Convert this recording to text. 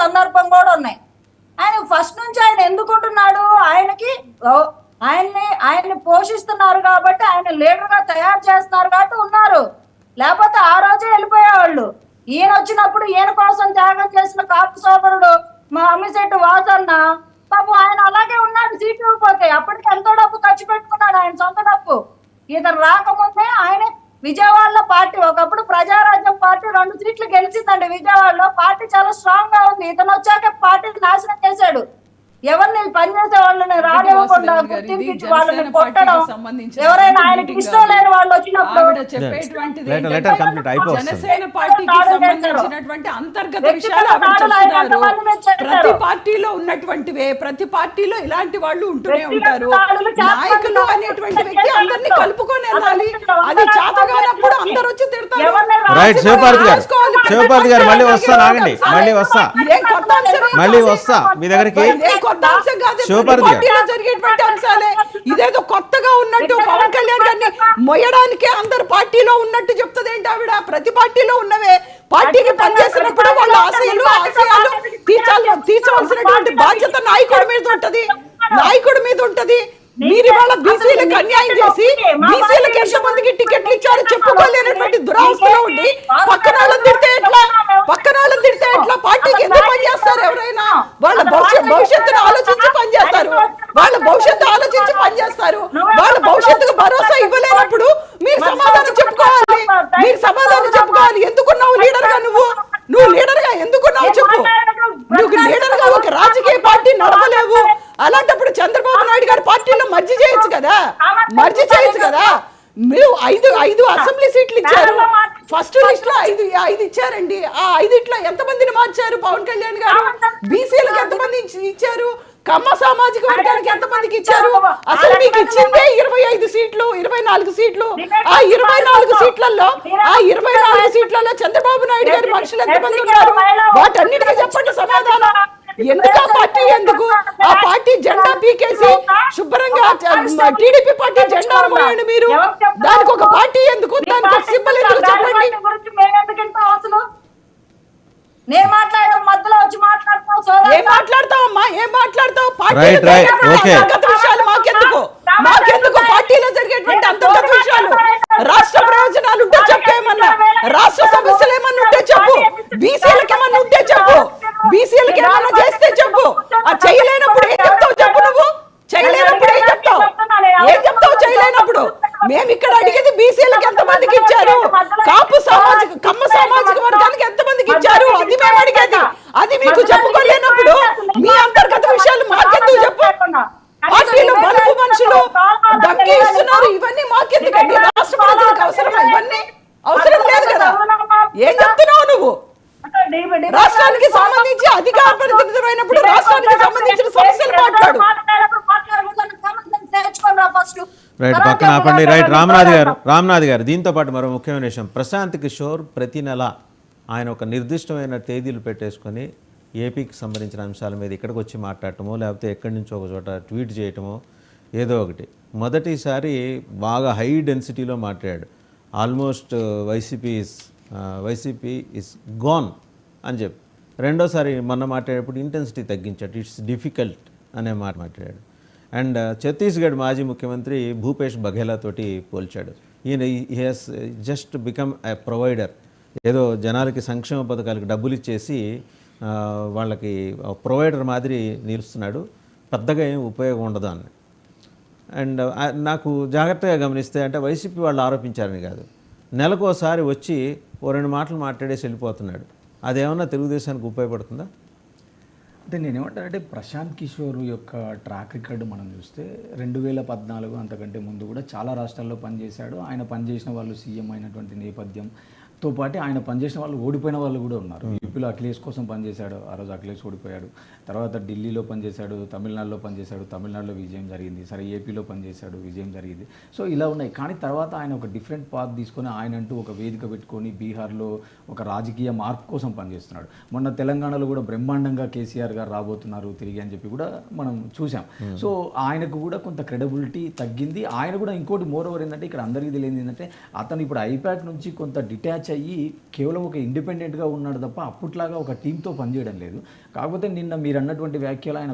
సందర్భం కూడా ఉన్నాయి. ఆయన ఫస్ట్ నుంచి ఆయన ఎందుకుంటున్నాడు, ఆయన్ని పోషిస్తున్నారు కాబట్టి, ఆయన లీడర్ గా తయారు చేస్తున్నారు కాబట్టి ఉన్నారు. లేకపోతే ఆ రోజే వెళ్ళిపోయేవాళ్ళు. ఈయన వచ్చినప్పుడు ఈయన కోసం త్యాగం చేసిన కాపు సోదరుడు మా అమ్మిశెట్టి వాసన్న పాపం ఆయన అలాగే ఉన్నాడు. సీట్లు ఇవ్వకపోతే అప్పటికి ఎంతో డబ్బు ఖర్చు పెట్టుకున్నాడు, ఆయన సొంత డబ్బు. ఇతను రాకముందే ఆయన విజయవాడలో పార్టీ, ఒకప్పుడు ప్రజారాజ్యం పార్టీ 2 సీట్లు గెలిచిందండి విజయవాడలో. పార్టీ చాలా స్ట్రాంగ్ గా ఉంది. ఇతను వచ్చాక పార్టీని నాశనం చేశాడు. ఎవరిని పనిచేసే వాళ్ళని రానివ్వకుండా గుర్తింపించి వాళ్ళని కొట్టడం, ఎవరైనా ఆయనకి ఇష్టం లేని వాళ్ళు వచ్చినప్పుడు చెప్పేటువంటిది జనసేన పార్టీకి సంబంధించినటువంటి అంతర్గత విషయాలు ప్రతి పార్టీలో ఉన్నటువంటివే, ప్రతి పార్టీలో ఇలాంటి వాళ్ళు ఉంటూనే ఉంటారు. నాయకులు అనేటువంటి వ్యక్తి అందరినీ కలుపుకొని వెళ్ళాలి. అది చేతగానప్పుడు అందరూ వచ్చి తిడతారు. మళ్ళీ వస్తా మీ దగ్గరికి. జరిగేటువంటి అంశాలే ఇదేదో కొత్తగా ఉన్నట్టు పవన్ కళ్యాణ్ గారిని మొయ్యడానికే అందరు పార్టీలో ఉన్నట్టు చెప్తుంది ఏంటి ఆవిడ? ప్రతి పార్టీలో ఉన్నవే పార్టీకి పనిచేసినప్పుడు వాళ్ళ ఆశయాలు తీర్చవలసినటువంటి బాధ్యత నాయకుడి మీద ఉంటది. మీరు ఇవాళ బీసీలకు అన్యాయం చేసి బీసీలకు ఎంతమందికి టికెట్లు ఇచ్చారో చెప్పుకోలేనటువంటి దురావస్థలో ఉండి పక్కన వాళ్ళని తిడితే ఎట్లా? పార్టీకి ఎందుకు పనిచేస్తారు? ఎవరైనా వాళ్ళ భవిష్యత్తును ఆలోచించి పనిచేస్తారు. వాళ్ళ భవిష్యత్తుకు భరోసా ఇవ్వలేనప్పుడు మీరు సమాధానం చెప్పుకోవాలి. ఎందుకున్నావు లీడర్ గా? నువ్వు లీడర్ గా ఎందుకున్నావు చెప్పు. నువ్వు లీడర్ గా ఒక రాజకీయ పార్టీ నడపలేవు. అలాంటప్పుడు చంద్రబాబు నాయుడు గారి పార్టీలో మర్జీ చేయొచ్చు కదా. మీరు 5 అసెంబ్లీ సీట్లు ఇచ్చారు. ఫస్ట్ లిస్ట్ లో 5 ఇచ్చారండి. ఆ 5 ఎంతమందిని మార్చారు పవన్ కళ్యాణ్ గారు? బీసీలకు ఎంతమంది ఇచ్చారు? కమ్మ సామాజిక వర్గానికి ఎంతమందికి ఇచ్చారు? అసలు మీకు ఇచ్చిందే 25 సీట్లు, 24 సీట్లు. ఆ 24 సీట్లలో చంద్రబాబు నాయుడు గారి మనుషులు ఎంతమంది ఉన్నారు? వాటన్నిటికీ చెప్పండి సమాధానం. ఎందుకు ఆ పార్టీ? ఆ పార్టీ జెండా పీకేసి శుభ్రంగా టీడీపీ పార్టీ జెండా మోయండి మీరు. దానికి ఒక పార్టీ ఎందుకు? దానికి ఒక సింబల్ ఎందుకు చెప్పండి. నేను మాట్లాడడం మధ్యలో వచ్చి ఏం మాట్లాడతావు? అంతర్గత విషయాలు మాకెందుకు? పార్టీలో జరిగేటువంటి అంతర్గత విషయాలు, రాష్ట్ర ప్రయోజనాలు ఉంటే చెప్పేమన్నా, రాష్ట్ర సమస్యలు ఏమన్నా ఉంటే చెప్పు, బీసీలకు ఏమన్నా ఉంటే చెప్పు, బీసీలకు ఏమన్నా చేస్తే చెప్పు. ఆ చేయలేనప్పుడు ఏం చెప్తావు చెప్పు. నువ్వు చేయలేనప్పుడు ఏం చెప్తావు? చేయలేనప్పుడు మేము ఇక్కడ అడిగేది బీసీలకు ఎంతమందికి ఇచ్చారు, కమ్మ సామాజిక వర్గానికి ఎంతమందికి ఇచ్చారు, అది మేము అడిగేది. అది మీకు చెప్పుకోలేనప్పుడు మీ అంతర్గత విషయాలు మాకెందుకు చెప్పు. పార్టీలో బలుపు మనుషులు దక్కి ఇస్తున్నారు, ఇవన్నీ మాకెందుకండి? రాష్ట్ర ప్రజలకు అవసరమా? ఇవన్నీ అవసరం లేదు కదా. ఏం చెప్తున్నావు నువ్వు? రాష్ట్రానికి సంబంధించి అధికార పరిధిమైనప్పుడు రాష్ట్రానికి సంబంధించిన సమస్యలు మాట్లాడు. రైట్, పక్కన ఆపండి. రైట్, రామ్నాథ్ గారు దీంతో పాటు మరో ముఖ్యమైన విషయం, ప్రశాంత్ కిషోర్ ప్రతి నెల ఆయన ఒక నిర్దిష్టమైన తేదీలు పెట్టేసుకొని ఏపీకి సంబంధించిన అంశాల మీద ఇక్కడికి వచ్చి మాట్లాడటమో, లేకపోతే ఎక్కడి నుంచో ఒక చోట ట్వీట్ చేయటమో ఏదో ఒకటి. మొదటిసారి బాగా హై డెన్సిటీలో మాట్లాడాడు. ఆల్మోస్ట్ వైసీపీ ఇస్ గాన్ అని చెప్పి. రెండోసారి మొన్న మాట్లాడేటప్పుడు ఇంటెన్సిటీ తగ్గించాడు. ఇట్స్ డిఫికల్ట్ అనే మాట మాట్లాడాడు. అండ్ ఛత్తీస్గఢ్ మాజీ ముఖ్యమంత్రి భూపేష్ బఘేలా తోటి పోల్చాడు. ఈయన he has just become a provider. ఏదో జనాలకి సంక్షేమ పథకాలకు డబ్బులు ఇచ్చేసి వాళ్ళకి ప్రొవైడర్ మాదిరి నిలుస్తున్నాడు, పెద్దగా ఏం ఉపయోగం ఉండదు అని. అండ్ నాకు జాగ్రత్తగా గమనిస్తే, అంటే వైసీపీ వాళ్ళు ఆరోపించారని కాదు, నెలకోసారి వచ్చి 2 మాటలు మాట్లాడేసి వెళ్ళిపోతున్నాడు. అదేమన్నా తెలుగుదేశానికి ఉపయోగపడుతుందా? అంటే నేనేమంటానంటే, ప్రశాంత్ కిషోర్ యొక్క ట్రాక్ రికార్డు మనం చూస్తే 2014 అంతకంటే ముందు కూడా చాలా రాష్ట్రాల్లో పనిచేశాడు. ఆయన పనిచేసిన వాళ్ళు సీఎం అయినటువంటి నేపథ్యంతో పాటు ఆయన పనిచేసిన వాళ్ళు ఓడిపోయిన వాళ్ళు కూడా ఉన్నారు. యూపీలో అఖిలేష్ కోసం పనిచేశాడు, ఆ రోజు అఖిలేష్ ఓడిపోయాడు. తర్వాత ఢిల్లీలో పనిచేశాడు, తమిళనాడులో పనిచేశాడు, తమిళనాడులో విజయం జరిగింది. సరే, ఏపీలో పనిచేశాడు, విజయం జరిగింది. సో ఇలా ఉన్నాయి. కానీ తర్వాత ఆయన ఒక డిఫరెంట్ పాత్ తీసుకొని ఆయనంటూ ఒక వేదిక పెట్టుకొని బీహార్లో ఒక రాజకీయ మార్పు కోసం పనిచేస్తున్నాడు. మొన్న తెలంగాణలో కూడా బ్రహ్మాండంగా కేసీఆర్ గారు రాబోతున్నారు తిరిగి అని చెప్పి కూడా మనం చూసాం. సో ఆయనకు కూడా కొంత క్రెడిబిలిటీ తగ్గింది. ఆయన కూడా ఇంకోటి మోర్ ఓవర్ ఏంటంటే, ఇక్కడ అందరికీ తెలియదు ఏంటంటే, అతను ఇప్పుడు ఐపాక్ నుంచి కొంత డిటాచ్ అయ్యి కేవలం ఒక ఇండిపెండెంట్గా ఉన్నాడు తప్ప అప్పట్లాగా ఒక టీంతో పనిచేయడం లేదు. కాకపోతే నిన్న మీరు అన్నటువంటి వ్యాఖ్యలు ఆయన